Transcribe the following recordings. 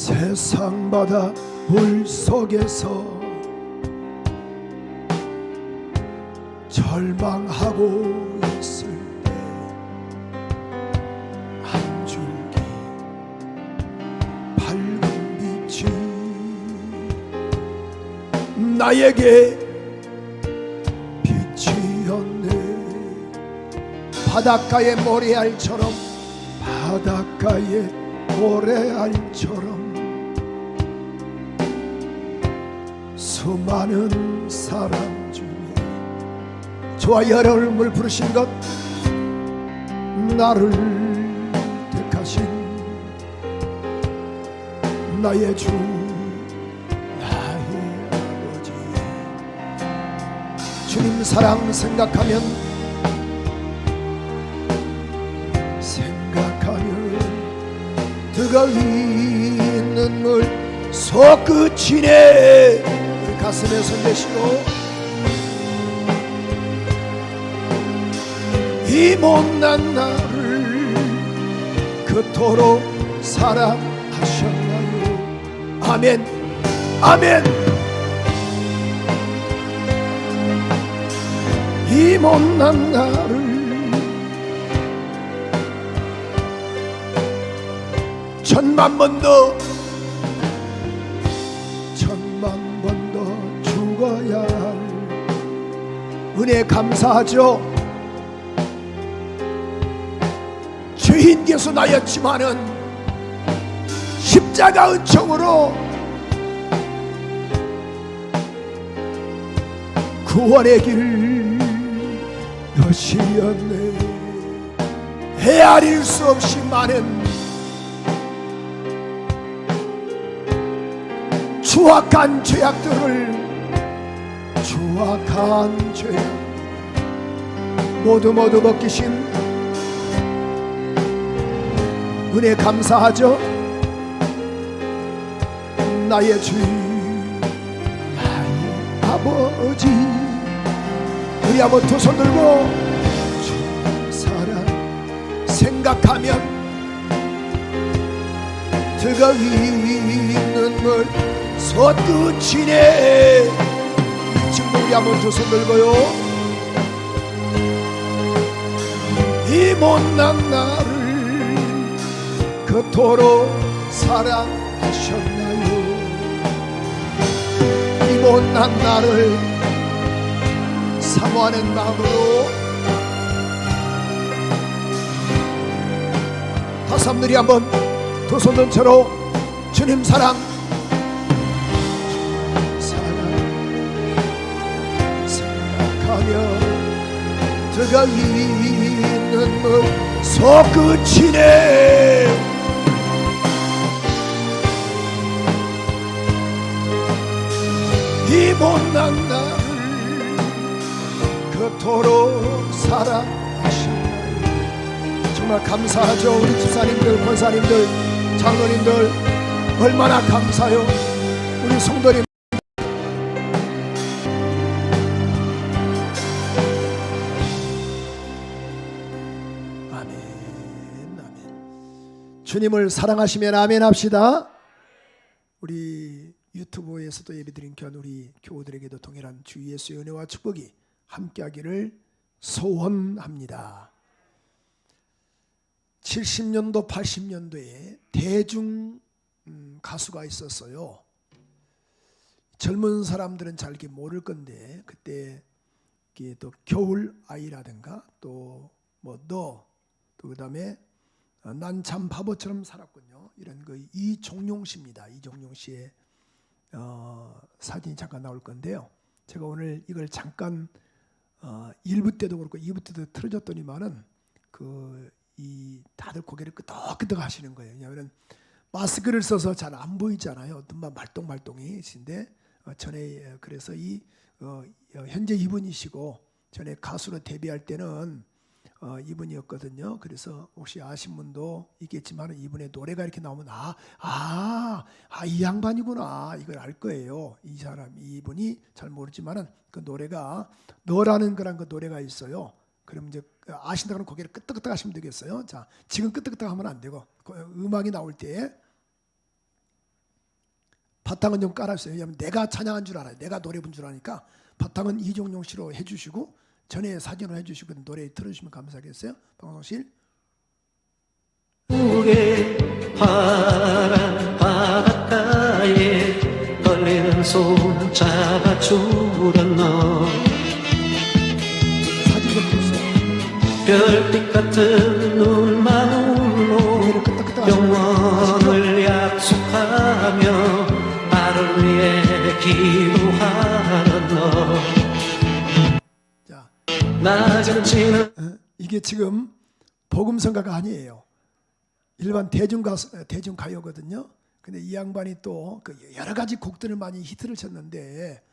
세상 바다 물속에서 절망하고 있을 때 한 줄기 밝은 빛이 나에게 빛이었네. 바닷가의 모래알처럼, 바닷가의 모래알처럼 수많은 사람 중에 저와 여러분을 부르신 것, 나를 택하신 나의 주, 나의 아버지. 주님 사랑 생각하면 뜨거운 눈물 솟구치네. 우리 가슴에 손 대시고, 이 못난 나를 그토록 사랑하셨나요? 아멘, 아멘. 이 못난 나를 천만 번 더 죽어야 할 은혜 감사하죠. 죄인께서 나였지만은 십자가 은총으로 구원의 길 여시였네. 헤아릴 수 없이 많은 추악한 죄악들을, 추악한 죄악 모두 벗기신 은혜 감사하죠. 나의 주, 나의 아버지. 우리 아버지 두 손 들고 주 사랑 생각하면 뜨거운 눈물 솟구치네. 지금 우리 한번 두 손 들고요. 이 못난 나를 그토록 사랑하셨나요? 이 못난 나를 사모하는 마음으로 다시 한번 우리 한번 두 손 든 채로 주님 사랑 뜨거운 눈물 솟구치네. 이 못난 나를 그토록 사랑하시나요? 정말 감사하죠. 우리 집사님들, 권사님들, 장로님들 얼마나 감사해요. 우리 성도님 주님을 사랑하시면 아멘 합시다. 우리 유튜브에서도 예배드린 교한 우리 교우들에게도 동일한 주 예수의 은혜와 축복이 함께하기를 소원합니다. 70년도 80년도에 대중 가수가 있었어요. 젊은 사람들은 잘 모를 건데 그때 또 겨울 아이라든가 또 또 그다음에 난 참 바보처럼 살았군요. 이런 이종용 씨입니다. 이종용 씨의 사진이 잠깐 나올 건데요. 제가 오늘 이걸 잠깐 1부 때도 그렇고 2부 때도 틀어줬더니만은 이 다들 고개를 끄덕끄덕 하시는 거예요. 왜냐하면 마스크를 써서 잘 안 보이잖아요. 눈만 말똥말똥이신데 전에 그래서 현재 이분이시고 전에 가수로 데뷔할 때는 이분이었거든요. 그래서 혹시 아신 분도 있겠지만 이분의 노래가 이렇게 나오면 이 양반이구나 이걸 알 거예요. 이 사람, 이분이 잘 모르지만은 그 노래가 너라는 그런 그 노래가 있어요. 그럼 이제 아신다면 고개를 끄덕끄덕 하시면 되겠어요. 자, 지금 끄덕끄덕 하면 안 되고 음악이 나올 때 바탕은 좀 깔았어요. 왜냐하면 내가 찬양한 줄 알아요. 내가 노래 부른 줄 아니까 바탕은 이종용 씨로 해주시고 전에 사진으로 해주시고 노래 들어주시면 감사하겠어요. 방송실. 우게 파란 바닷가에 떨리는 손 잡아주던 너 사진 좀 주세요. 별빛 같은 눈망울로 영원을 약속하며 나를 위해 기도하는 너 자, 낮은 지는 이게 지금 복음성가가 아니에요. 일반 대중가요거든요. 근데 이 양반이 또 그 여러 가지 곡들을 많이 히트를 쳤는데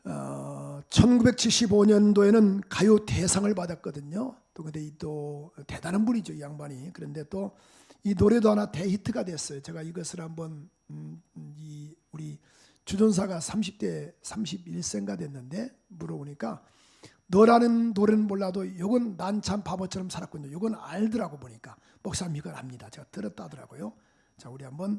1975년도에는 가요 대상을 받았거든요. 또 근데 또 대단한 분이죠, 이 양반이. 그런데 또 이 노래도 하나 대히트가 됐어요. 제가 이것을 한번 이 우리 주존사가 30대 31세인가 됐는데 물어보니까 너라는 노래는 몰라도 이건 난 참 바보처럼 살았군요. 이건 알더라고 보니까 목사님 이걸 압니다. 제가 들었다 하더라고요. 자, 우리 한번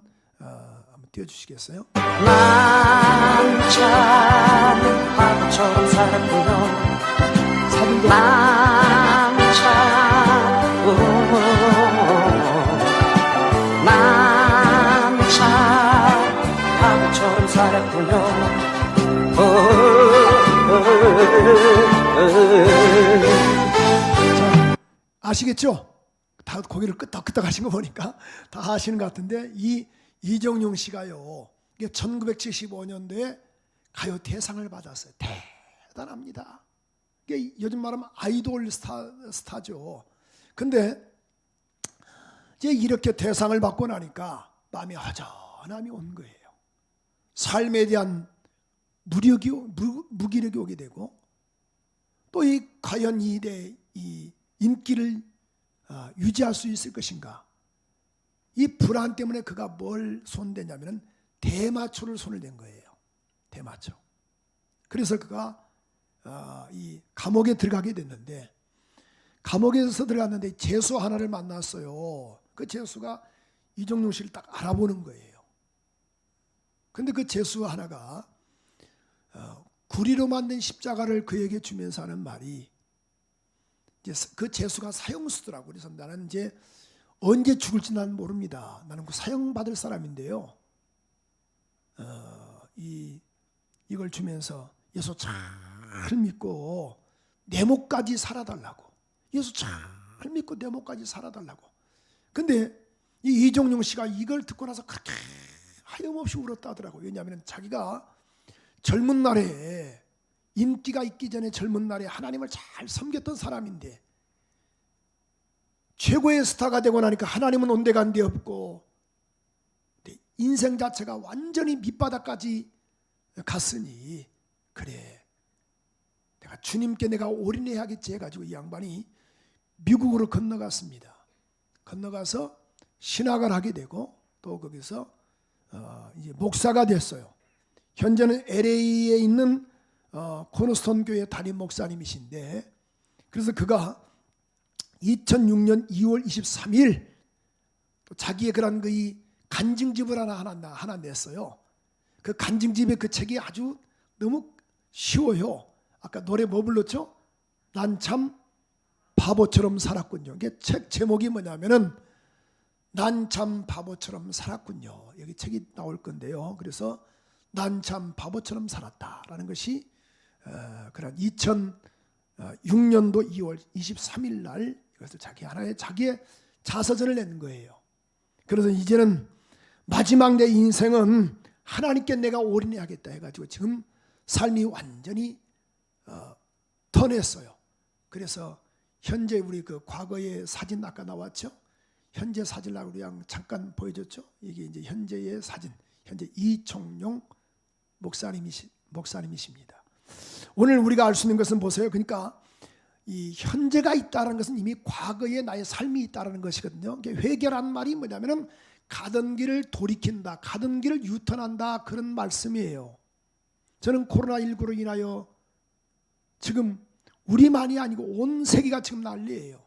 띄워주시겠어요? 난 참 바보처럼 살았구나 사진도 난 참 바보처럼 살았군요 자, 아시겠죠? 다 고개를 끄덕끄덕 하신 거 보니까 다 아시는 것 같은데 이 이정용 씨가요. 이게 1975년도에 가요 대상을 받았어요. 대단합니다. 이게 요즘 말하면 아이돌 스타죠. 근데 이제 이렇게 대상을 받고 나니까 마음이 허전함이 온 거예요. 삶에 대한 무기력이 오게 되고 또 이 과연 이 인기를 유지할 수 있을 것인가? 이 불안 때문에 그가 뭘 손대냐면은 대마초를 손을 댄 거예요. 대마초. 그래서 그가 이 감옥에 들어가게 됐는데 감옥에서 들어갔는데 죄수 하나를 만났어요. 그 죄수가 이종용 씨를 딱 알아보는 거예요. 근데 그 죄수 하나가 구리로 만든 십자가를 그에게 주면서 하는 말이 이제 그 죄수가 사형수더라고. 그래서 나는 이제 언제 죽을지 나는 모릅니다. 나는 그 사형받을 사람인데요. 이걸 주면서 예수 잘 믿고 내 목까지 살아달라고. 예수 잘 믿고 내 목까지 살아달라고. 근데 이 이종용 씨가 이걸 듣고 나서 그렇게 하염없이 울었다 하더라고요. 왜냐하면 자기가 젊은 날에 인기가 있기 전에 젊은 날에 하나님을 잘 섬겼던 사람인데 최고의 스타가 되고 나니까 하나님은 온데간데 없고 인생 자체가 완전히 밑바닥까지 갔으니 그래 내가 주님께 내가 올인해야겠지 해가지고 이 양반이 미국으로 건너갔습니다. 건너가서 신학을 하게 되고 또 거기서 이제 목사가 됐어요. 현재는 LA에 있는 코너스톤 교회 담임 목사님이신데 그래서 그가 2006년 2월 23일 또 자기의 그런 그 간증집을 하나 냈어요. 그 간증집의 그 책이 아주 너무 쉬워요. 아까 노래 뭐 불렀죠? 난 참 바보처럼 살았군요. 이게 책 제목이 뭐냐면은 난 참 바보처럼 살았군요. 여기 책이 나올 건데요. 그래서 난 참 바보처럼 살았다라는 것이 그런 2006년도 2월 23일 날 이것을 자기의 자서전을 낸 거예요. 그래서 이제는 마지막 내 인생은 하나님께 내가 올인해야겠다 해가지고 지금 삶이 완전히 턴했어요. 그래서 현재 우리 그 과거의 사진 아까 나왔죠? 현재 사진을 그냥 잠깐 보여줬죠? 이게 이제 현재의 사진, 현재 이총용 목사님이십니다. 오늘 우리가 알 수 있는 것은 보세요. 그러니까 이 현재가 있다는 것은 이미 과거의 나의 삶이 있다는 것이거든요. 회개란 말이 뭐냐면은 가던 길을 돌이킨다, 가던 길을 유턴한다 그런 말씀이에요. 저는 코로나19로 인하여 지금 우리만이 아니고 온 세계가 지금 난리예요.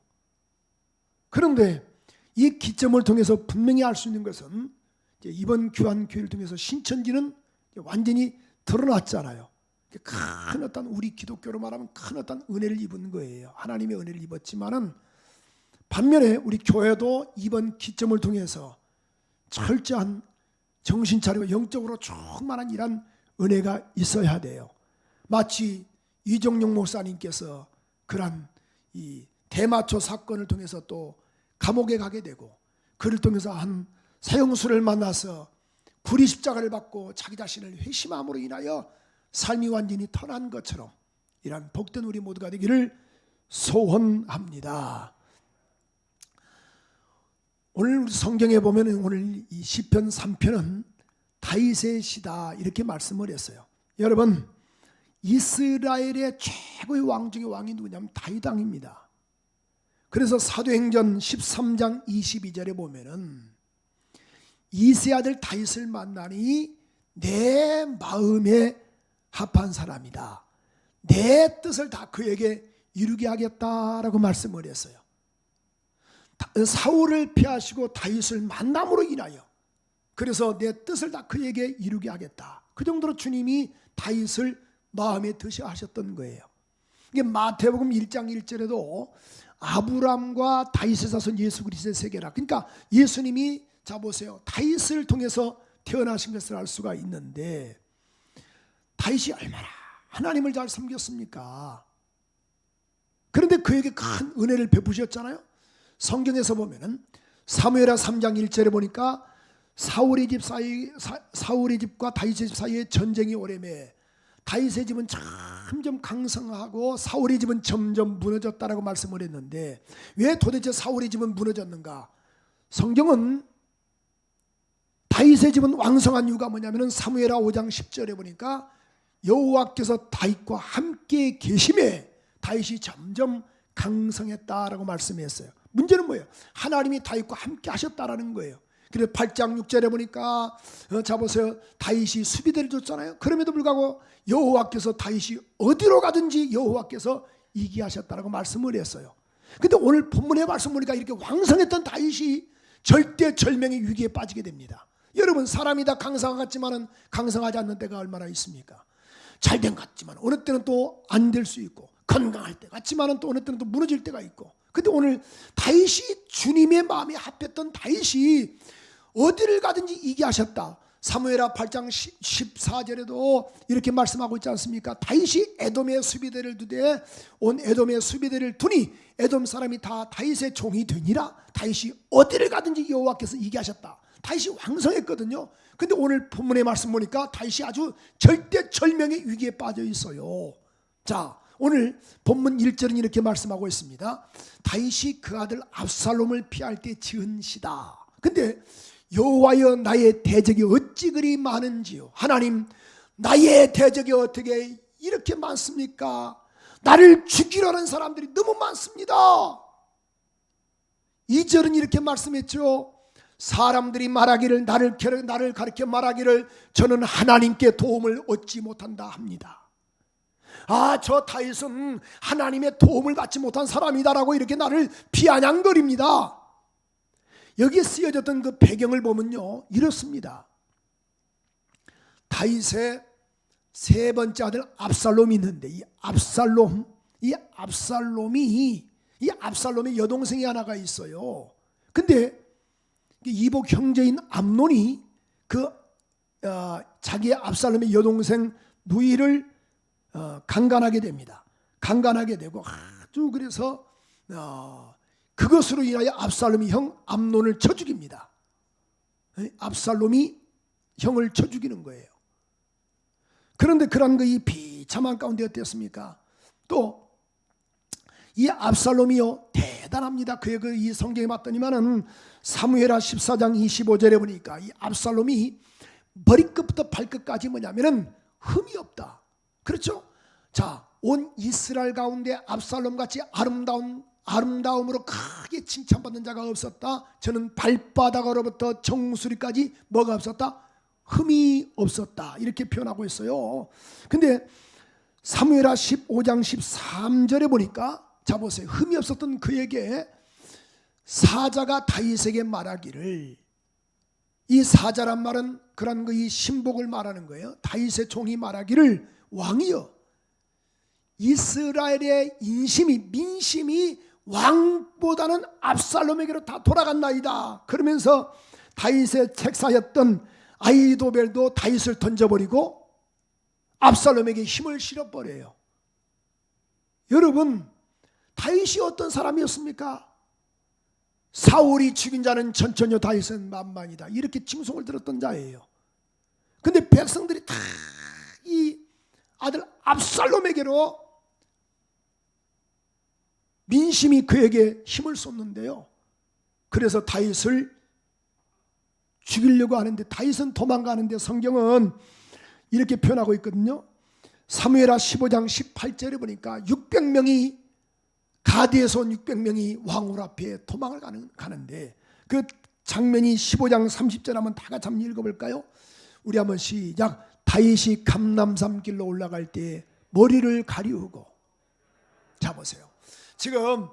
그런데 이 기점을 통해서 분명히 알 수 있는 것은 이번 교환교회를 통해서 신천지는 완전히 드러났잖아요. 큰 어떤 우리 기독교로 말하면 큰 어떤 은혜를 입은 거예요. 하나님의 은혜를 입었지만은 반면에 우리 교회도 이번 기점을 통해서 철저한 정신 차리고 영적으로 충만한 이런 은혜가 있어야 돼요. 마치 이종용 목사님께서 그런 이 대마초 사건을 통해서 또 감옥에 가게 되고 그를 통해서 한 사형수를 만나서 불의 십자가를 받고 자기 자신을 회심함으로 인하여 삶이 완전히 터난 것처럼 이러한 복된 우리 모두가 되기를 소원합니다. 오늘 우리 성경에 보면 오늘 이 시편 3편은 다윗의 시다 이렇게 말씀을 했어요. 여러분, 이스라엘의 최고의 왕 중에 왕이 누구냐면 다윗 왕입니다. 그래서 사도행전 13장 22절에 보면은 이세 아들 다윗을 만나니 내 마음에 합한 사람이다. 내 뜻을 다 그에게 이루게 하겠다라고 말씀을 했어요. 사울을 피하시고 다윗을 만남으로 인하여 그래서 내 뜻을 다 그에게 이루게 하겠다. 그 정도로 주님이 다윗을 마음에 드셔 하셨던 거예요. 이게 마태복음 1장 1절에도 아브람과 다윗의 자손 예수 그리스도의 세계라. 그러니까 예수님이 자 보세요. 다윗을 통해서 태어나신 것을 알 수가 있는데 다윗이 얼마나 하나님을 잘 섬겼습니까? 그런데 그에게 큰 은혜를 베푸셨잖아요. 성경에서 보면은 사무엘하 3장 1절에 보니까 사울의 집과 다윗의 집 사이에 전쟁이 오래매 다윗의 집은 점점 강성하고 사울의 집은 점점 무너졌다라고 말씀을 했는데 왜 도대체 사울의 집은 무너졌는가? 성경은 다윗의 집은 왕성한 이유가 뭐냐면 사무엘하 5장 10절에 보니까 여호와께서 다윗과 함께 계심에 다윗이 점점 강성했다라고 말씀했어요. 문제는 뭐예요? 하나님이 다윗과 함께 하셨다라는 거예요. 그래서 8장 6절에 보니까 자 보세요. 다윗이 수비대를 줬잖아요. 그럼에도 불구하고 여호와께서 다윗이 어디로 가든지 여호와께서 이기하셨다라고 말씀을 했어요. 근데 오늘 본문의 말씀 보니까 이렇게 왕성했던 다윗이 절대절명의 위기에 빠지게 됩니다. 여러분, 사람이 다 강성한 것 같지만은 강성하지 않는 때가 얼마나 있습니까? 잘된 것 같지만 어느 때는 또 안 될 수 있고 건강할 때 같지만은 또 어느 때는 또 무너질 때가 있고. 근데 오늘 다윗이 주님의 마음에 합했던 다윗이 어디를 가든지 이기하셨다. 사무엘하 8장 14절에도 이렇게 말씀하고 있지 않습니까? 다윗이 에돔의 수비대를 두되 온 에돔의 수비대를 두니 에돔 사람이 다 다윗의 종이 되니라. 다윗이 어디를 가든지 여호와께서 이기하셨다. 다윗이 왕성했거든요. 근데 오늘 본문의 말씀 보니까 다윗이 아주 절대절명의 위기에 빠져 있어요. 자, 오늘 본문 1절은 이렇게 말씀하고 있습니다. 다윗이 그 아들 압살롬을 피할 때 지은 시다. 근데 여호와여 나의 대적이 어찌 그리 많은지요. 하나님, 나의 대적이 어떻게 이렇게 많습니까? 나를 죽이려는 사람들이 너무 많습니다. 2절은 이렇게 말씀했죠. 사람들이 말하기를 나를 가리켜 말하기를 저는 하나님께 도움을 얻지 못한다 합니다. 아, 저 다윗은 하나님의 도움을 받지 못한 사람이다라고 이렇게 나를 비아냥거립니다. 여기에 쓰여졌던 그 배경을 보면요, 이렇습니다. 다윗의 세 번째 아들 압살롬이 있는데 이 압살롬의 여동생이 하나가 있어요. 근데 이복 형제인 암논이 자기의 압살롬의 여동생 누이를 강간하게 됩니다. 강간하게 되고 아주 그래서 그것으로 인하여 압살롬이 형 암논을 쳐 죽입니다. 압살롬이 형을 쳐 죽이는 거예요. 그런데 그런 이 비참한 가운데 어땠습니까? 또 이 압살롬이요 대단합니다. 그의 이 성경에 봤더니만은 사무엘하 14장 25절에 보니까 이 압살롬이 머리끝부터 발끝까지 뭐냐면은 흠이 없다. 그렇죠? 자, 온 이스라엘 가운데 압살롬 같이 아름다움으로 크게 칭찬받는 자가 없었다. 저는 발바닥으로부터 정수리까지 뭐가 없었다? 흠이 없었다. 이렇게 표현하고 있어요. 근데 사무엘하 15장 13절에 보니까 자 보세요. 흠이 없었던 그에게 사자가 다윗에게 말하기를 이 사자란 말은 그런 이 신복을 말하는 거예요. 다윗의 종이 말하기를 왕이여 이스라엘의 민심이 왕보다는 압살롬에게로 다 돌아갔나이다. 그러면서 다윗의 책사였던 아히도벨도 다윗을 던져버리고 압살롬에게 힘을 실어버려요. 여러분, 다윗이 어떤 사람이었습니까? 사울이 죽인 자는 천천히 다윗은 만만이다. 이렇게 칭송을 들었던 자예요. 근데 백성들이 다 이 아들 압살롬에게로 민심이 그에게 힘을 쏟는데요. 그래서 다윗을 죽이려고 하는데 다윗은 도망가는데 성경은 이렇게 표현하고 있거든요. 사무엘하 15장 18절에 보니까 600명이 가드에서 온 600명이 왕후 앞에 도망을 가는데 그 장면이 15장 30절 한번 다 같이 한번 읽어볼까요? 우리 한번 시작. 다윗이 감람산 길로 올라갈 때 머리를 가리우고. 자 보세요. 지금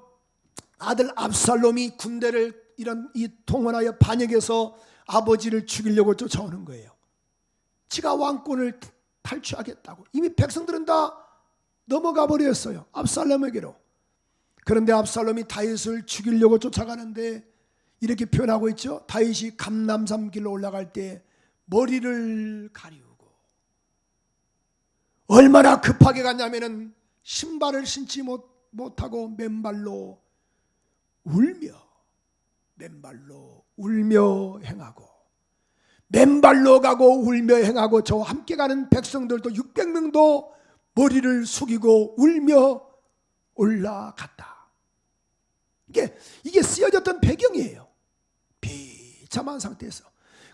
아들 압살롬이 군대를 이 동원하여 반역해서 아버지를 죽이려고 쫓아오는 거예요. 지가 왕권을 탈취하겠다고. 이미 백성들은 다 넘어가 버렸어요. 압살롬에게로. 그런데 압살롬이 다윗을 죽이려고 쫓아가는데 이렇게 표현하고 있죠. 다윗이 감람산 길로 올라갈 때 머리를 가리우고. 얼마나 급하게 갔냐면은 신발을 신지 못하고 맨발로 울며 행하고 맨발로 가고 울며 행하고 저와 함께 가는 백성들도 600명도 머리를 숙이고 울며 올라갔다. 이게 쓰여졌던 배경이에요. 비참한 상태에서.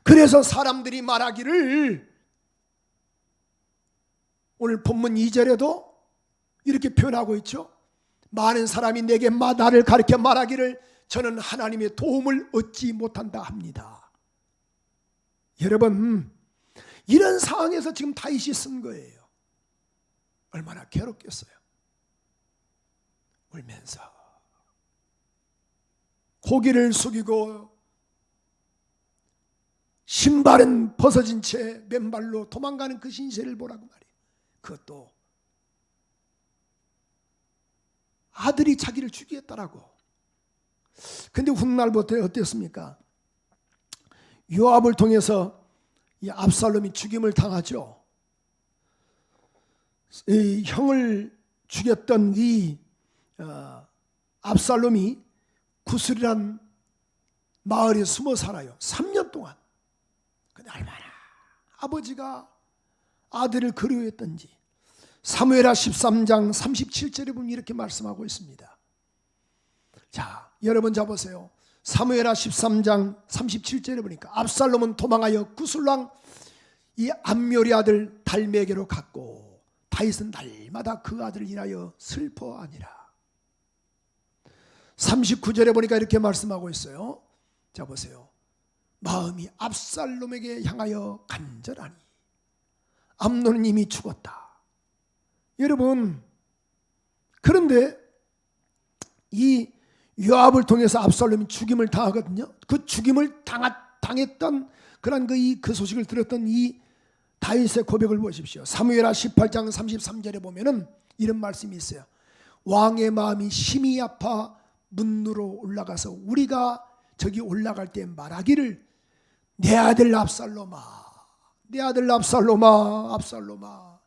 그래서 사람들이 말하기를 오늘 본문 2절에도 이렇게 표현하고 있죠. 많은 사람이 내게 나를 가르쳐 말하기를 저는 하나님의 도움을 얻지 못한다 합니다. 여러분, 이런 상황에서 지금 다윗이 쓴 거예요. 얼마나 괴롭겠어요. 울면서 고개를 숙이고 신발은 벗어진 채 맨발로 도망가는 그 신세를 보라고 말이에요. 그것도 아들이 자기를 죽이겠다라고. 근데 훗날부터 어땠습니까? 요압을 통해서 이 압살롬이 죽임을 당하죠. 이 형을 죽였던 이 압살롬이 구슬이란 마을에 숨어 살아요. 3년 동안. 근데 얼마나 아버지가 아들을 그리워했던지. 사무엘하 13장 37절에 보면 이렇게 말씀하고 있습니다. 자, 여러분 잡으세요. 사무엘하 13장 37절에 보니까 압살롬은 도망하여 구슬왕 이 암묘리 아들 달메에게로 갔고 다윗은 날마다 그 아들을 인하여 슬퍼하니라. 39절에 보니까 이렇게 말씀하고 있어요. 자 보세요. 마음이 압살롬에게 향하여 간절하니 암논은 이미 죽었다. 여러분, 그런데 이 요압을 통해서 압살롬이 죽임을 당하거든요. 그 죽임을 당했던 그런 그 소식을 들었던 이 다윗의 고백을 보십시오. 사무엘하 18장 33절에 보면은 이런 말씀이 있어요. 왕의 마음이 심히 아파 문으로 올라가서 우리가 저기 올라갈 때 말하기를 내 아들 압살롬아, 내 아들 압살롬아, 압살롬아,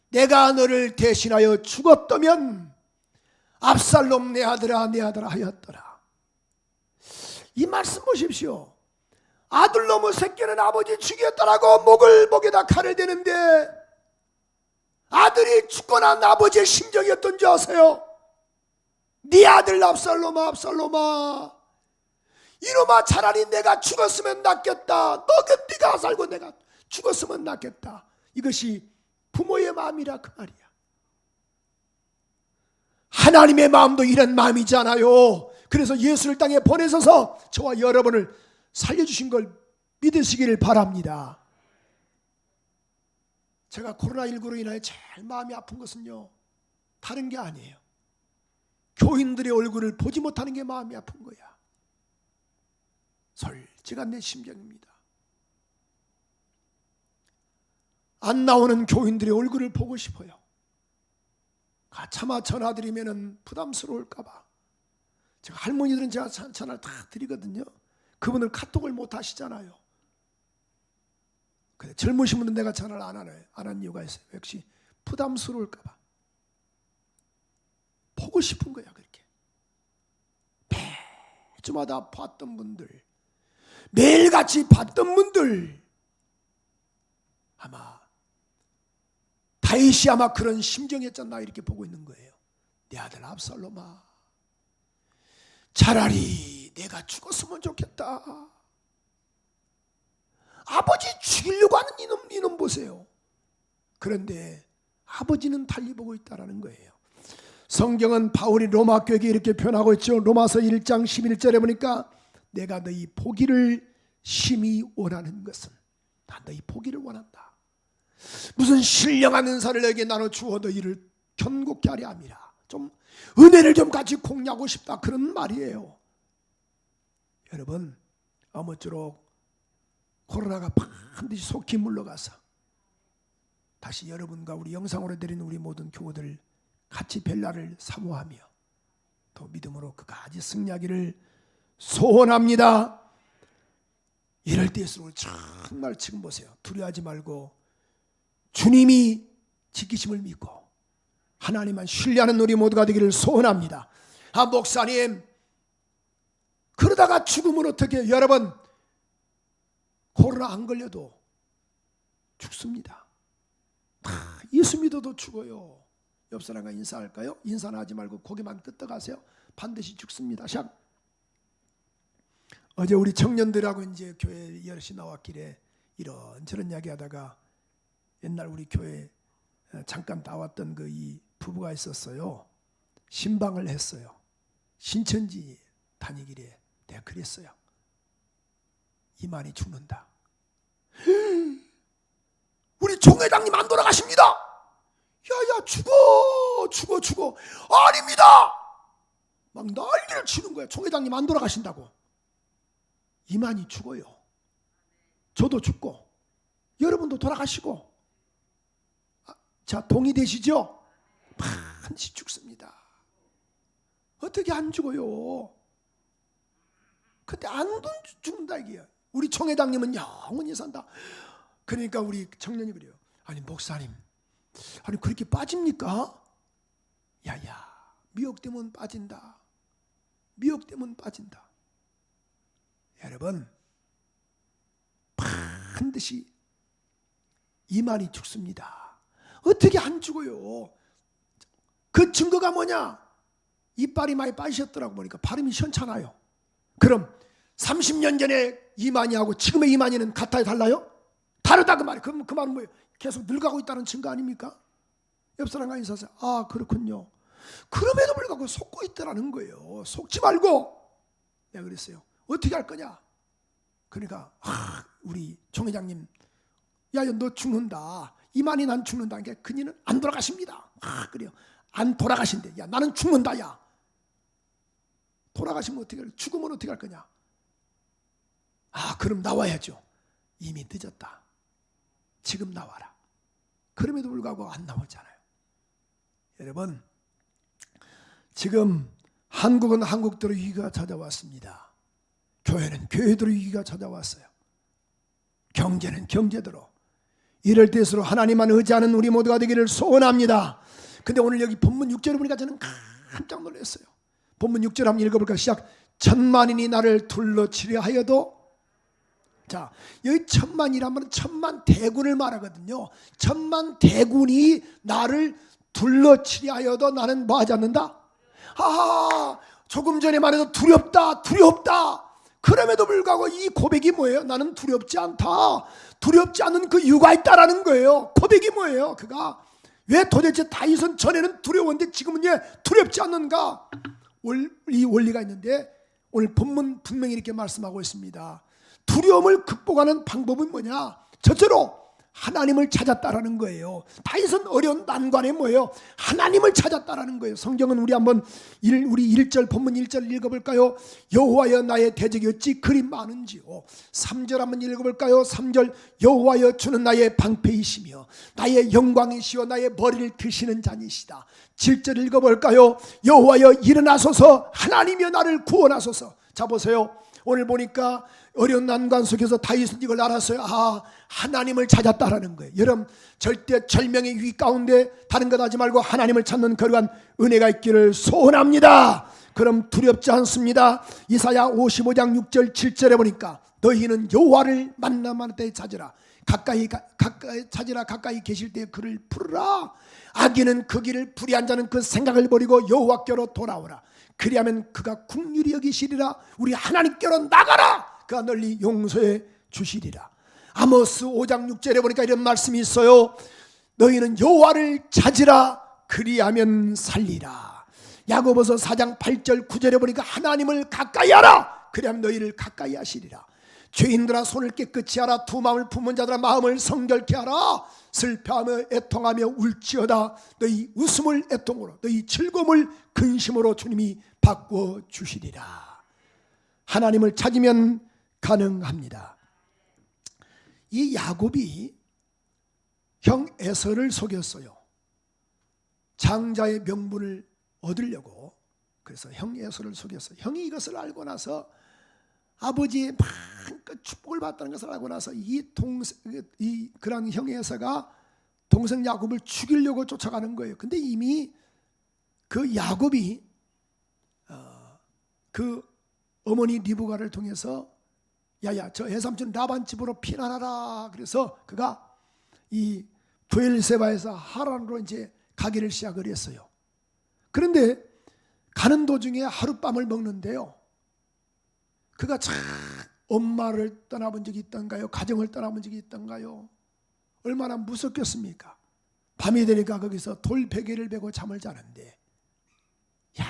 내가 너를 대신하여 죽었다면 압살롬 내 아들아, 내 아들아 하였더라. 이 말씀 보십시오. 아들 놈의 새끼는 아버지 죽였다라고 목에다 칼을 대는데 아들이 죽고 난 아버지의 심정이 어떤지 아세요? 네 아들 압살롬아, 압살롬아, 이놈아, 차라리 내가 죽었으면 낫겠다. 네가 살고 내가 죽었으면 낫겠다. 이것이 부모의 마음이라 그 말이야. 하나님의 마음도 이런 마음이잖아요. 그래서 예수를 땅에 보내셔서 저와 여러분을 살려주신 걸 믿으시기를 바랍니다. 제가 코로나19로 인하여 제일 마음이 아픈 것은요, 다른 게 아니에요. 교인들의 얼굴을 보지 못하는 게 마음이 아픈 거야. 솔직한 내 심정입니다. 안 나오는 교인들의 얼굴을 보고 싶어요. 차마 전화드리면 부담스러울까봐. 제가 할머니들은 제가 전화를 다 드리거든요. 그분들 카톡을 못 하시잖아요. 근데 젊으신 분은 내가 전화를 안 하는 이유가 있어요. 역시 부담스러울까봐. 보고 싶은 거야. 그렇게 매주마다 봤던 분들, 매일같이 봤던 분들, 아마 다윗이 아마 그런 심정이었잖아. 이렇게 보고 있는 거예요. 내 아들 압살롬아, 차라리 내가 죽었으면 좋겠다. 아버지 죽이려고 하는 이놈 보세요. 그런데 아버지는 달리 보고 있다는 거예요. 성경은 바울이 로마 교회에 이렇게 표현하고 있죠. 로마서 1장 11절에 보니까 내가 너희 보기를 심히 원하는 것은, 난 너희 보기를 원한다. 무슨 신령한 은사를 너에게 나눠 주어 너희를 견고케 하려 함이라. 좀 은혜를 좀 같이 공유하고 싶다, 그런 말이에요. 여러분, 아무쪼록 코로나가 반드시 속히 물러가서 다시 여러분과 우리 영상으로 드리는 우리 모든 교우들 같이 뵐 날을 사모하며 또 믿음으로 그까지 승리하기를 소원합니다. 이럴 때일수록 정말 지금 보세요. 두려워하지 말고 주님이 지키심을 믿고 하나님만 신뢰하는 우리 모두가 되기를 소원합니다. 목사님, 그러다가 죽으면 어떻게? 여러분, 코로나 안 걸려도 죽습니다. 예수 믿어도 죽어요. 옆 사람과 인사할까요? 인사는 하지 말고 고개만 끄덕하세요. 반드시 죽습니다. 샥. 어제 우리 청년들하고 이제 교회 여럿이 나왔길래 이런저런 이야기하다가 옛날 우리 교회 잠깐 나왔던 그 이 부부가 있었어요. 신방을 했어요. 신천지 다니길래 내가 그랬어요. 이만희 죽는다. 우리 총회장님 안 돌아가십니다. 야야, 죽어. 아닙니다. 막 난리를 치는 거야. 총회장님 안 돌아가신다고. 이만희 죽어요. 저도 죽고 여러분도 돌아가시고. 자, 동의되시죠? 반드시 죽습니다. 어떻게 안 죽어요? 근데 안 죽는다 이게요. 우리 총회장님은 영원히 산다. 그러니까 우리 청년이 그래요. 아니 목사님, 아니 그렇게 빠집니까? 야야, 미혹되면 빠진다. 미혹되면 빠진다. 여러분, 반드시 이만희 죽습니다. 어떻게 안 죽어요? 그 증거가 뭐냐? 이빨이 많이 빠지셨더라고. 보니까 발음이 시원찮아요. 그럼 30년 전에 이만희하고 지금의 이만희는 같아요, 달라요? 다르다 그 말이에요. 그 말은 뭐예요? 계속 늙어가고 있다는 증거 아닙니까? 옆 사람과 인사하세요. 아, 그렇군요. 그럼에도 불구하고 속고 있더라는 거예요. 속지 말고. 내가 그랬어요. 어떻게 할 거냐? 그러니까 우리 총회장님, 야, 너 죽는다. 이만희 난 죽는다. 그러니까 그녀는 안 돌아가십니다. 그래요. 안 돌아가신대. 야, 나는 죽는다. 야, 돌아가시면 어떻게 할? 죽으면 어떻게 할 거냐? 그럼 나와야죠. 이미 늦었다. 지금 나와라. 그럼에도 불구하고 안 나오잖아요. 여러분, 지금 한국은 한국대로 위기가 찾아왔습니다. 교회는 교회대로 위기가 찾아왔어요. 경제는 경제대로. 이럴 때일수록 하나님만 의지하는 우리 모두가 되기를 소원합니다. 근데 오늘 여기 본문 6절을 보니까 저는 깜짝 놀랐어요. 본문 6절 한번 읽어볼까요? 시작. 천만인이 나를 둘러치려 하여도. 자, 여기 천만이라면 천만 대군을 말하거든요. 천만 대군이 나를 둘러치려 하여도 나는 뭐 하지 않는다? 조금 전에 말해도 두렵다. 그럼에도 불구하고 이 고백이 뭐예요? 나는 두렵지 않다. 두렵지 않은 그 이유가 있다라는 거예요. 고백이 뭐예요? 그가 왜 도대체 다윗은 전에는 두려웠는데 지금은 왜 두렵지 않는가? 이 원리가 있는데 오늘 본문 분명히 이렇게 말씀하고 있습니다. 두려움을 극복하는 방법은 뭐냐? 첫째로 하나님을 찾았다라는 거예요. 다윗은 어려운 난관에 뭐예요? 하나님을 찾았다라는 거예요. 성경은 우리 한번 우리 1절 본문 1절 읽어볼까요? 여호와여 나의 대적이 어찌 그리 많은지요. 3절 한번 읽어볼까요? 3절 여호와여 주는 나의 방패이시며 나의 영광이시여 나의 머리를 드시는 자니시다. 7절 읽어볼까요? 여호와여 일어나소서 하나님이여 나를 구원하소서. 자 보세요. 오늘 보니까 어려운 난관 속에서 다윗은 이걸 알았어요. 아, 하나님을 찾았다라는 거예요. 여러분 절대 절명의 위기 가운데 다른 것 하지 말고 하나님을 찾는 그러한 은혜가 있기를 소원합니다. 그럼 두렵지 않습니다. 이사야 55장 6절 7절에 보니까 너희는 여호와를 만나만 때 찾으라. 가까이 찾으라. 가까이 계실 때 그를 부르라. 악인은 그 길을 불의한 자는 그 생각을 버리고 여호와께로 돌아오라. 그리하면 그가 긍휼히 여기시리라. 우리 하나님께로 나가라. 그가 널리 용서해 주시리라. 아모스 5장 6절에 보니까 이런 말씀이 있어요. 너희는 여호와를 찾으라. 그리하면 살리라. 야고보서 4장 8절 9절에 보니까 하나님을 가까이 하라. 그리하면 너희를 가까이 하시리라. 죄인들아 손을 깨끗이 하라. 두 마음을 품은 자들아 마음을 성결케 하라. 슬퍼하며 애통하며 울지어다. 너희 웃음을 애통으로 너희 즐거움을 근심으로 주님이 바꾸어 주시리라. 하나님을 찾으면 가능합니다. 이 야곱이 형 에서를 속였어요. 장자의 명분을 얻으려고. 그래서 형 에서를 속였어요. 형이 이것을 알고 나서 아버지의 마음껏 축복을 받았다는 것을 알고 나서 그런 형 에서가 동생 야곱을 죽이려고 쫓아가는 거예요. 근데 이미 그 야곱이 그 어머니 리브가를 통해서 야야 저 외삼촌 라반 집으로 피난하라. 그래서 그가 이 브엘세바에서 하란으로 이제 가기를 시작을 했어요. 그런데 가는 도중에 하룻밤을 먹는데요. 그가 참 엄마를 떠나본 적이 있던가요? 가정을 떠나본 적이 있던가요? 얼마나 무섭겠습니까? 밤이 되니까 거기서 돌 베개를 베고 잠을 자는데, 야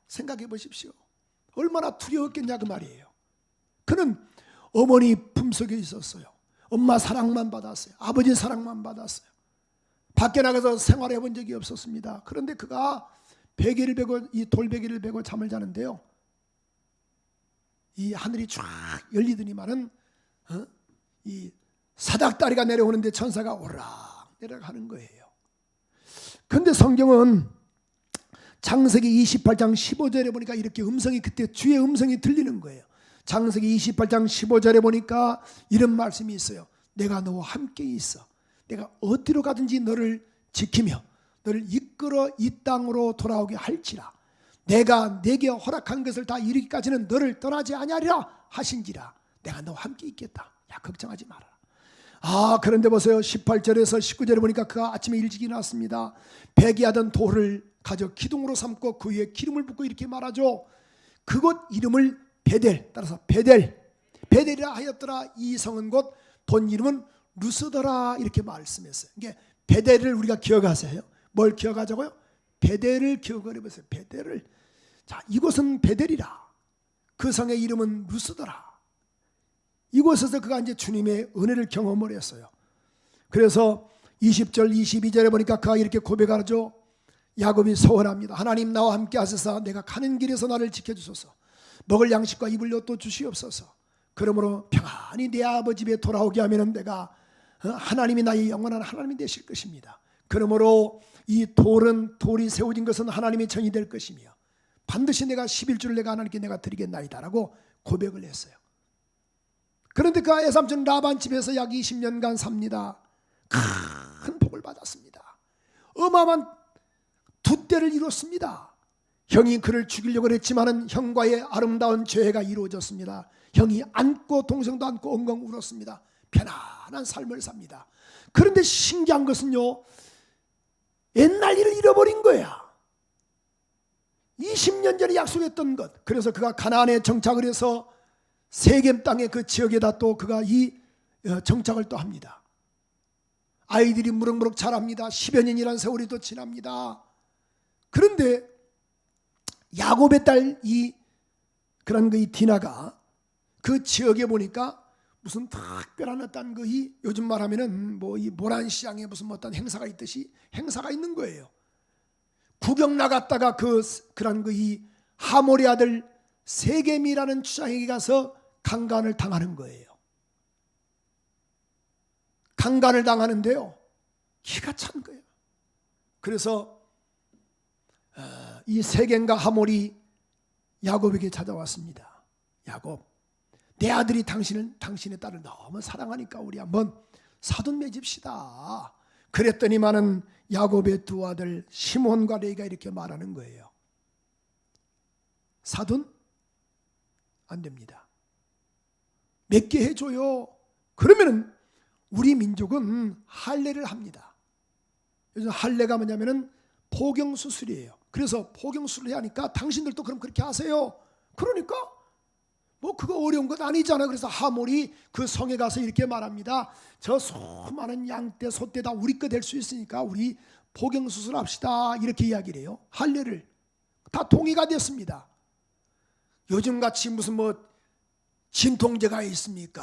생각해 보십시오. 얼마나 두려웠겠냐 그 말이에요. 그는 어머니 품속에 있었어요. 엄마 사랑만 받았어요. 아버지 사랑만 받았어요. 밖에 나가서 생활해 본 적이 없었습니다. 그런데 그가 베개를 베고 이 돌베개를 베고 잠을 자는데요. 이 하늘이 쫙 열리더니만은 이 사닥다리가 내려오는데 천사가 오락 내려가는 거예요. 그런데 성경은 창세기 28장 15절에 보니까 이렇게 음성이 그때 주의 음성이 들리는 거예요. 창세기 28장 15절에 보니까 이런 말씀이 있어요. 내가 너와 함께 있어. 내가 어디로 가든지 너를 지키며 너를 이끌어 이 땅으로 돌아오게 할지라. 내가 내게 허락한 것을 다 이루기까지는 너를 떠나지 아니하리라 하신지라. 내가 너와 함께 있겠다. 야 걱정하지 말아라. 아 그런데 보세요. 18절에서 19절에 보니까 그가 아침에 일찍 일어났습니다. 배기하던 돌을 가져 기둥으로 삼고 그 위에 기름을 붓고 이렇게 말하죠. 그곳 이름을 베델, 따라서 베델이라 하였더라. 이 성은 곧 본 이름은 루스더라. 이렇게 말씀했어요. 이게 베델을 우리가 기억하세요. 뭘 기억하자고요? 베델을 기억을 해보세요. 베델을. 자, 이곳은 베델이라. 그 성의 이름은 루스더라. 이곳에서 그가 이제 주님의 은혜를 경험을 했어요. 그래서 20절 22절에 보니까 그가 이렇게 고백하죠. 야곱이 서원합니다. 하나님 나와 함께 하소서. 내가 가는 길에서 나를 지켜주소서. 먹을 양식과 입을 옷도 주시옵소서. 그러므로 평안히 내 아버지 집에 돌아오게 하면 내가 하나님이 나의 영원한 하나님이 되실 것입니다. 그러므로 이 돌이 세워진 것은 하나님의 전이 될 것이며 반드시 내가 11주를 내가 하나님께 내가 드리겠나이다 라고 고백을 했어요. 그런데 그 외삼촌 라반 집에서 약 20년간 삽니다. 큰 복을 받았습니다. 어마어마한 두 때를 이뤘습니다. 형이 그를 죽이려고 했지만은 형과의 아름다운 죄가 이루어졌습니다. 형이 안고 동생도 안고 엉엉 울었습니다. 편안한 삶을 삽니다. 그런데 신기한 것은요, 옛날 일을 잃어버린 거야. 20년 전에 약속했던 것. 그래서 그가 가나안에 정착을 해서 세겜 땅의 그 지역에다 또 그가 이 정착을 또 합니다. 아이들이 무럭무럭 자랍니다. 10여 년이라는 세월이 또 지납니다. 그런데 야곱의 딸 이 디나가 그 지역에 보니까 무슨 특별한 어떤 그 요즘 말하면은 뭐 이 모란시장에 무슨 어떤 행사가 있듯이 행사가 있는 거예요. 구경 나갔다가 그런 그 이 하몰의 아들 세겜이라는 주장에게 가서 강간을 당하는 거예요. 강간을 당하는데요, 기가 찬 거예요. 그래서 이 세겜과 하몰이 야곱에게 찾아왔습니다. 야곱, 내 아들이 당신의 딸을 너무 사랑하니까 우리 한번 사돈 맺읍시다. 그랬더니만은 야곱의 두 아들 시몬과 레위가 이렇게 말하는 거예요. 사돈? 안 됩니다. 맺게 해줘요. 그러면은 우리 민족은 할례를 합니다. 요즘 할례가 뭐냐면은 포경수술이에요. 그래서 포경수술을 해야 하니까 당신들도 그럼 그렇게 하세요. 그러니까 뭐 그거 어려운 것 아니잖아요. 그래서 하몰이 그 성에 가서 이렇게 말합니다. 저 수많은 양떼 소떼 다 우리 거 될 수 있으니까 우리 포경수술 합시다. 이렇게 이야기를 해요. 할례를 다 동의가 됐습니다. 요즘같이 무슨 뭐 진통제가 있습니까?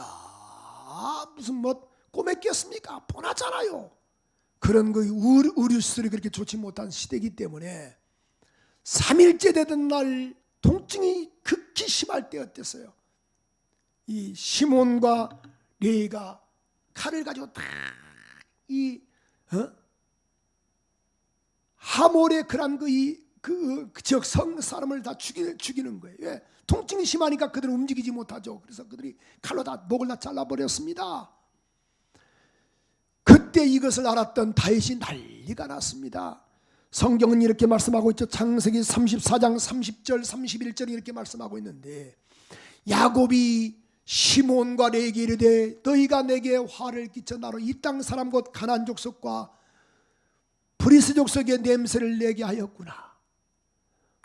무슨 뭐 꼬맥겠습니까? 뻔하잖아요. 그런 그 의료시설이 그렇게 좋지 못한 시대이기 때문에 3일째 되던 날 통증이 극히 심할 때 어땠어요? 이 시몬과 레위가 칼을 가지고 딱 이 하몰의 그런 그 지역 성 사람을 다 죽이는 거예요. 왜? 통증이 심하니까 그들은 움직이지 못하죠. 그래서 그들이 칼로 다 목을 다 잘라버렸습니다. 그때 이것을 알았던 다윗이 난리가 났습니다. 성경은 이렇게 말씀하고 있죠. 창세기 34장 30절 31절 이렇게 말씀하고 있는데, 야곱이 시몬과 레위에게 이르되 너희가 내게 화를 끼쳐 나로 이 땅 사람 곧 가나안 족속과 브리스 족속의 냄새를 내게 하였구나.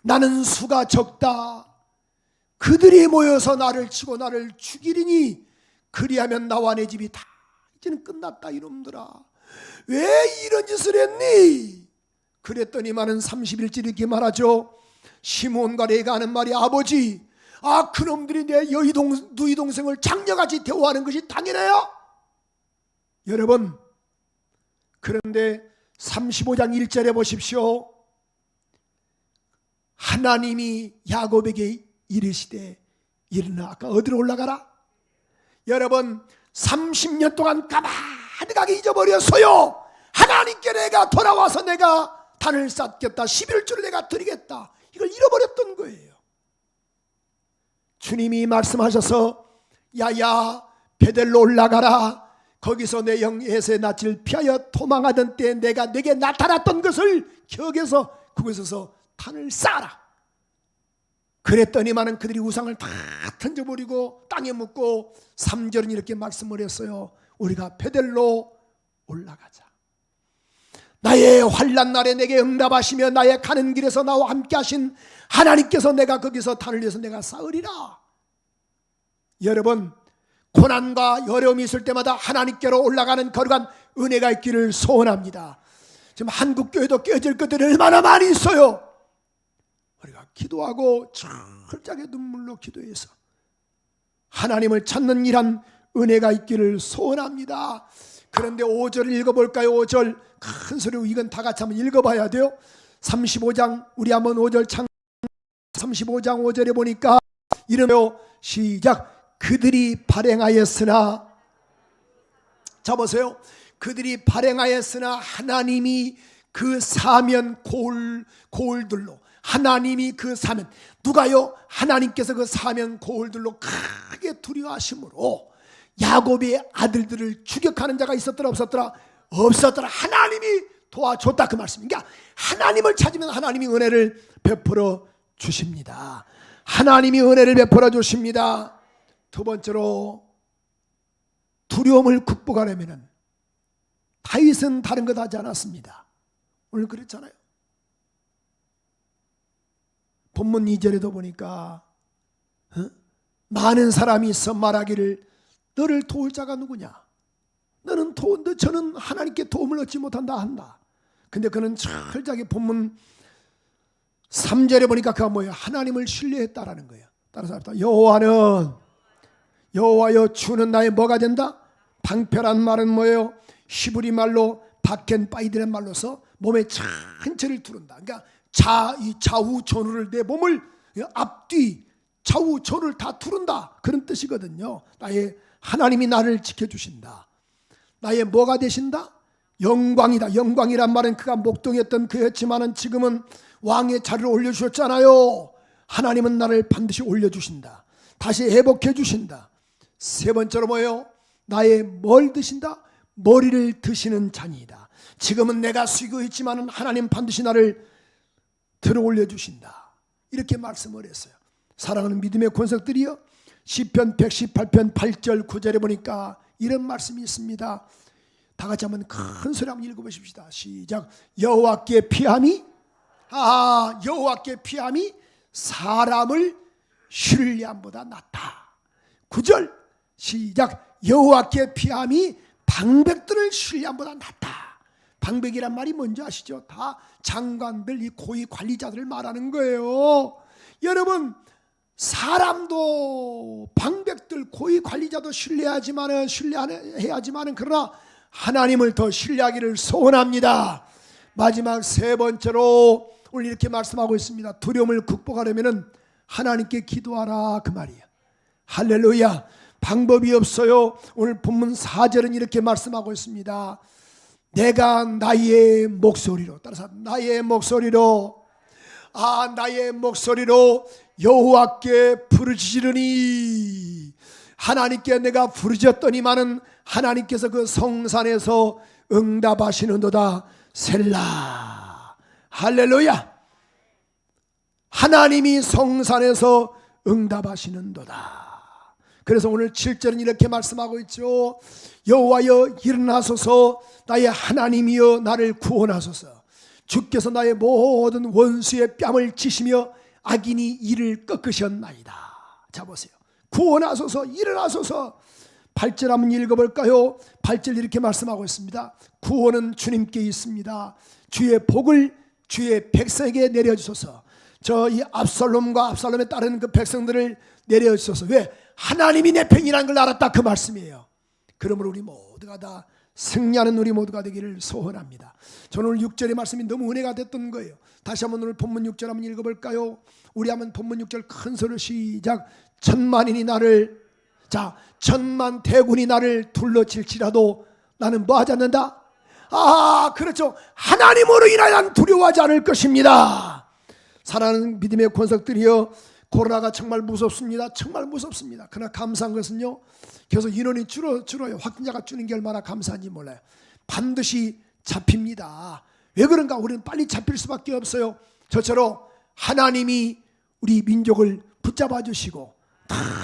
나는 수가 적다. 그들이 모여서 나를 치고 나를 죽이리니 그리하면 나와 내 집이 다 이제는 끝났다. 이놈들아, 왜 이런 짓을 했니? 그랬더니만은 31절 이렇게 말하죠. 시몬과 레위가 하는 말이, 아버지, 그놈들이 내 누이 동생을 장녀같이 대우하는 것이 당연해요. 여러분, 그런데 35장 1절에 보십시오. 하나님이 야곱에게 이르시되 일어나, 아까 어디로 올라가라? 여러분, 30년 동안 가만하게 잊어버렸어요. 하나님께 내가 돌아와서 내가 단을 쌓겠다, 11조를 내가 드리겠다, 이걸 잃어버렸던 거예요. 주님이 말씀하셔서 야야 베델로 올라가라. 거기서 내 영 에서의 낯을 피하여 도망하던 때에 내가 내게 나타났던 것을 기억해서 그곳에서 단을 쌓아라. 그랬더니만은 그들이 우상을 다 던져버리고 땅에 묻고 3절은 이렇게 말씀을 했어요. 우리가 베델로 올라가자. 나의 환난 날에 내게 응답하시며 나의 가는 길에서 나와 함께 하신 하나님께서 내가 거기서 단을 위해서 내가 쌓으리라. 여러분, 고난과 어려움이 있을 때마다 하나님께로 올라가는 거룩한 은혜가 있기를 소원합니다. 지금 한국교회도 깨질 것들이 얼마나 많이 있어요. 우리가 기도하고 철저하게 눈물로 기도해서 하나님을 찾는 일한 은혜가 있기를 소원합니다. 그런데 5절을 읽어볼까요? 5절 큰 소리로 이건 다 같이 한번 읽어봐야 돼요. 35장 우리 한번 5절 35장 5절에 보니까 이러며 시작. 그들이 발행하였으나, 자 보세요. 그들이 발행하였으나 하나님이 그 사면 고울들로, 하나님이 그 사면, 누가요? 하나님께서 그 사면 고울들로 크게 두려워하심으로 야곱의 아들들을 추격하는 자가 있었더라 없었더라? 없었더라. 하나님이 도와줬다, 그 말씀입니다. 그러니까 하나님을 찾으면 하나님이 은혜를 베풀어 주십니다. 하나님이 은혜를 베풀어 주십니다. 두 번째로, 두려움을 극복하려면 다윗은 다른 것 하지 않았습니다. 오늘 그랬잖아요. 본문 2절에도 보니까 많은 사람이 있어 말하기를 너를 도울 자가 누구냐? 저는 하나님께 도움을 얻지 못한다 한다. 근데 그는 철저하게 본문 3절에 보니까 그가 뭐예요? 하나님을 신뢰했다라는 거예요. 따라서 여호와는 여호와여 주는 나의 뭐가 된다? 방패란 말은 뭐예요? 히브리 말로 바켄바이드란 말로서 몸의 전체를 두른다. 그러니까 이 좌우 전후를, 내 몸을 앞뒤 좌우 전후를 다 두른다, 그런 뜻이거든요. 나의 하나님이 나를 지켜주신다. 나의 뭐가 되신다? 영광이다. 영광이란 말은 그가 목동이었던 그였지만은 지금은 왕의 자리를 올려주셨잖아요. 하나님은 나를 반드시 올려주신다. 다시 회복해 주신다. 세 번째로 뭐예요? 나의 뭘 드신다? 머리를 드시는 자니이다. 지금은 내가 쉬고 있지만은 하나님 반드시 나를 들어 올려주신다. 이렇게 말씀을 했어요. 사랑하는 믿음의 권석들이요, 시편 118편 8절 9절에 보니까 이런 말씀이 있습니다. 다 같이 한번 큰 소리 한번 읽어보십시다. 시작. 여호와께 피함이 여호와께 피함이 사람을 신뢰함보다 낫다. 9절 시작. 여호와께 피함이 방백들을 신뢰함보다 낫다. 방백이란 말이 뭔지 아시죠? 다 장관들, 이 고위 관리자들을 말하는 거예요. 여러분, 사람도 방백들, 고위 관리자도 신뢰해야지만은 그러나 하나님을 더 신뢰하기를 소원합니다. 마지막 세 번째로 오늘 이렇게 말씀하고 있습니다. 두려움을 극복하려면은 하나님께 기도하라, 그 말이에요. 할렐루야. 방법이 없어요. 오늘 본문 4절은 이렇게 말씀하고 있습니다. 내가 나의 목소리로, 따라서 나의 목소리로 여호와께 부르짖으리니, 하나님께 내가 부르짖었더니만은 하나님께서 그 성산에서 응답하시는도다. 셀라. 할렐루야. 하나님이 성산에서 응답하시는도다. 그래서 오늘 7절은 이렇게 말씀하고 있죠. 여호와여 일어나소서, 나의 하나님이여 나를 구원하소서. 주께서 나의 모든 원수의 뺨을 치시며 악인이 이를 꺾으셨나이다. 자 보세요. 구원하소서, 일어나소서. 8절 한번 읽어볼까요? 8절 이렇게 말씀하고 있습니다. 구원은 주님께 있습니다. 주의 복을 주의 백성에게 내려주소서. 저 이 압살롬과 압살롬에 따른 그 백성들을 내려주소서. 왜? 하나님이 내 편이라는 걸 알았다, 그 말씀이에요. 그러므로 우리 모두가 다 승리하는 우리 모두가 되기를 소원합니다. 저는 오늘 6절의 말씀이 너무 은혜가 됐던 거예요. 다시 한번 오늘 본문 6절 한번 읽어볼까요? 우리 한번 본문 6절 큰 소리로 시작. 천만인이 나를, 자, 천만 대군이 나를 둘러칠지라도 나는 뭐 하지 않는다? 그렇죠. 하나님으로 인하여 두려워하지 않을 것입니다. 사랑하는 믿음의 권석들이여, 코로나가 정말 무섭습니다. 정말 무섭습니다. 그러나 감사한 것은요, 계속 인원이 줄어요. 확진자가 줄는 게 얼마나 감사한지 몰라요. 반드시 잡힙니다. 왜 그런가? 우리는 빨리 잡힐 수밖에 없어요. 저처럼 하나님이 우리 민족을 붙잡아 주시고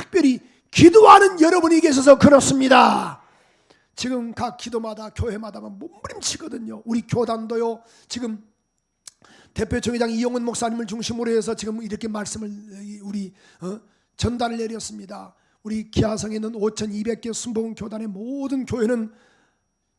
특별히 기도하는 여러분이 계셔서 그렇습니다. 지금 각 기도마다 교회마다 몸부림치거든요. 우리 교단도요, 지금 대표총회장 이용훈 목사님을 중심으로 해서 지금 이렇게 말씀을 우리 전단을 내렸습니다. 우리 기하성에 있는 5,200개 순복음 교단의 모든 교회는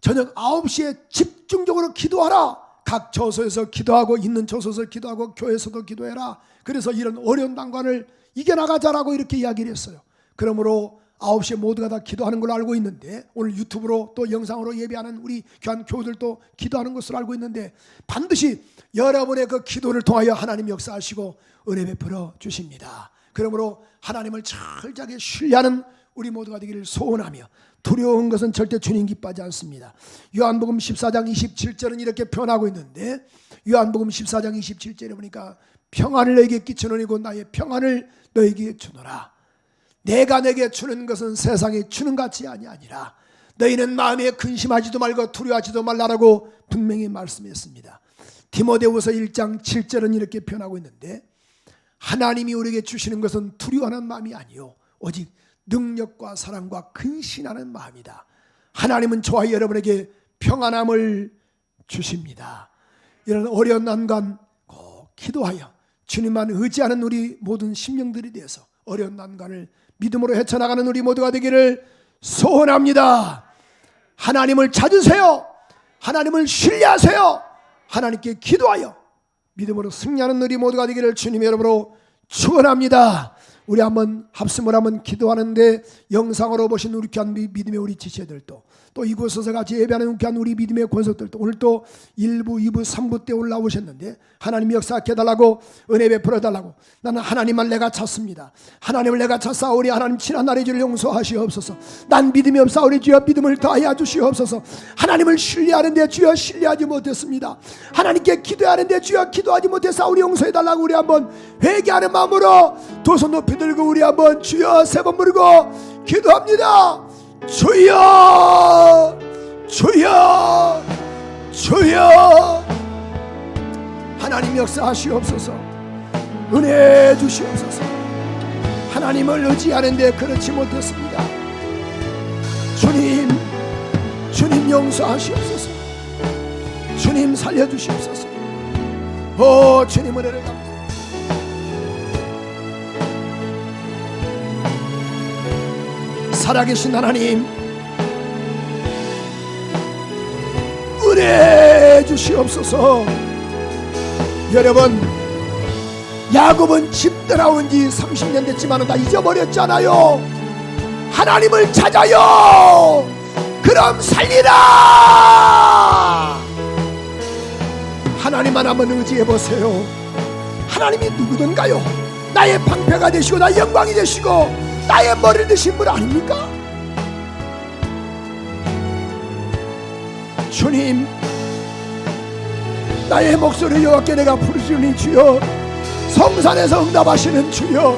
저녁 9시에 집중적으로 기도하라. 각 저소에서 기도하고, 있는 저소에서 기도하고, 교회에서도 기도해라. 그래서 이런 어려운 난관을 이겨나가자라고 이렇게 이야기를 했어요. 그러므로 9시에 모두가 다 기도하는 걸로 알고 있는데, 오늘 유튜브로 또 영상으로 예배하는 우리 교한 교우들도 기도하는 것으로 알고 있는데, 반드시 여러분의 그 기도를 통하여 하나님 역사하시고 은혜 베풀어 주십니다. 그러므로 하나님을 철저하게 신뢰하는 우리 모두가 되기를 소원하며, 두려운 것은 절대 주님 기뻐하지 않습니다. 요한복음 14장 27절은 이렇게 표현하고 있는데, 요한복음 14장 27절에 보니까 평안을 너에게 끼치노니고 나의 평안을 너에게 주노라. 내가 내게 주는 것은 세상에 주는 것이 아니라 너희는 마음에 근심하지도 말고 두려워하지도 말라라고 분명히 말씀했습니다. 디모데후서 1장 7절은 이렇게 표현하고 있는데, 하나님이 우리에게 주시는 것은 두려워하는 마음이 아니요 오직 능력과 사랑과 근신하는 마음이다. 하나님은 저와 여러분에게 평안함을 주십니다. 이런 어려운 난관 꼭 기도하여 주님만 의지하는 우리 모든 심령들이 되어서 어려운 난관을 믿음으로 헤쳐나가는 우리 모두가 되기를 소원합니다. 하나님을 찾으세요. 하나님을 신뢰하세요. 하나님께 기도하여 믿음으로 승리하는 우리 모두가 되기를 주님의 이름으로 축원합니다. 우리 한번 합심을 한번 기도하는데 영상으로 보신 우리 귀한 믿음의 우리 지체들도 또 이곳에서 같이 예배하는 귀한 우리 믿음의 권속들도 오늘 또 1부, 2부, 3부 때 올라오셨는데 하나님 역사하게 해달라고 은혜 베풀어 달라고 나는 하나님을 내가 찾습니다. 하나님을 내가 찾사오니 하나님 지난 날의 죄를 용서하시옵소서. 난 믿음이 없사오니 주여 믿음을 더하여 주시옵소서. 하나님을 신뢰하는데 주여 신뢰하지 못했습니다. 하나님께 기도하는데 주여 기도하지 못했사오니 용서해 달라고 우리 한번 회개하는 마음으로 두 손 높이 들고 우리 한번 주여 세 번 부르고 기도합니다. 주여 주여 주여 하나님 역사하시옵소서. 은혜 주시옵소서. 하나님을 의지하는데 그렇지 못했습니다. 주님 주님 용서하시옵소서. 주님 살려주시옵소서. 오 주님 은혜를 감사합니다. 살아계신 하나님 은혜 주시옵소서. 여러분 야곱은 집 떠나온 지 30년 됐지만 다 잊어버렸잖아요. 하나님을 찾아요. 그럼 살리라. 하나님만 한번 의지해보세요. 하나님이 누구든가요? 나의 방패가 되시고 나의 영광이 되시고 나의 머리를 드신 분 아닙니까? 주님 나의 목소리를 여호와께 내가 부르짖으니 주여 성산에서 응답하시는 주여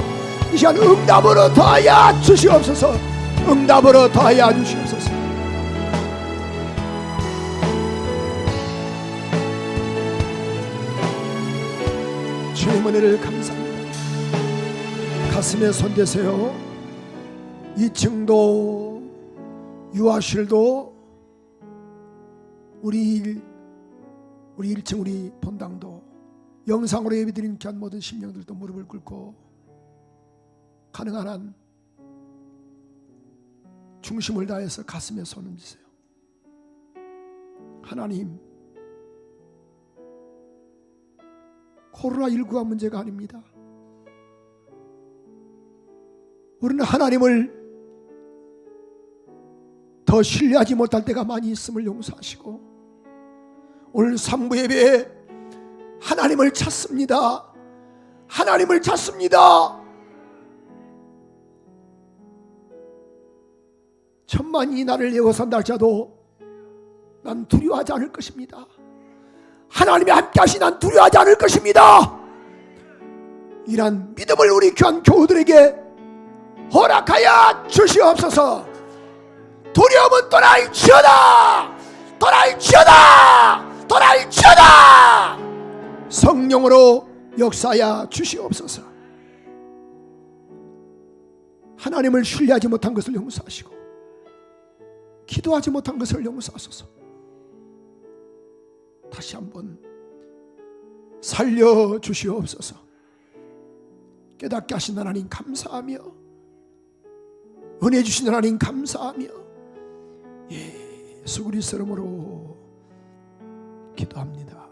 이 시간 응답으로 더하여 주시옵소서. 응답으로 더하여 주시옵소서. 주님 은혜를 감사합니다. 가슴에 손대세요. 2층도 유아실도 우리 1층 우리 본당도 영상으로 예배드리는 귀한 모든 심령들도 무릎을 꿇고 가능한 한 중심을 다해서 가슴에 손을 얹으세요. 하나님 코로나19가 문제가 아닙니다. 우리는 하나님을 더 신뢰하지 못할 때가 많이 있음을 용서하시고 오늘 3부 예배에 하나님을 찾습니다. 하나님을 찾습니다. 천만이 나를 예고산다 할지라도 난 두려워하지 않을 것입니다. 하나님이 함께 하시 난 두려워하지 않을 것입니다. 이란 믿음을 우리 귀한 교우들에게 허락하여 주시옵소서. 두려움은 떠나일지어다. 떠나일지어다. 떠나일지어다. 성령으로 역사하여 주시옵소서. 하나님을 신뢰하지 못한 것을 용서하시고 기도하지 못한 것을 용서하소서. 다시 한번 살려주시옵소서. 깨닫게 하신 하나님 감사하며 은혜 주신 하나님 감사하며 예수 그리스도 이름으로 기도합니다.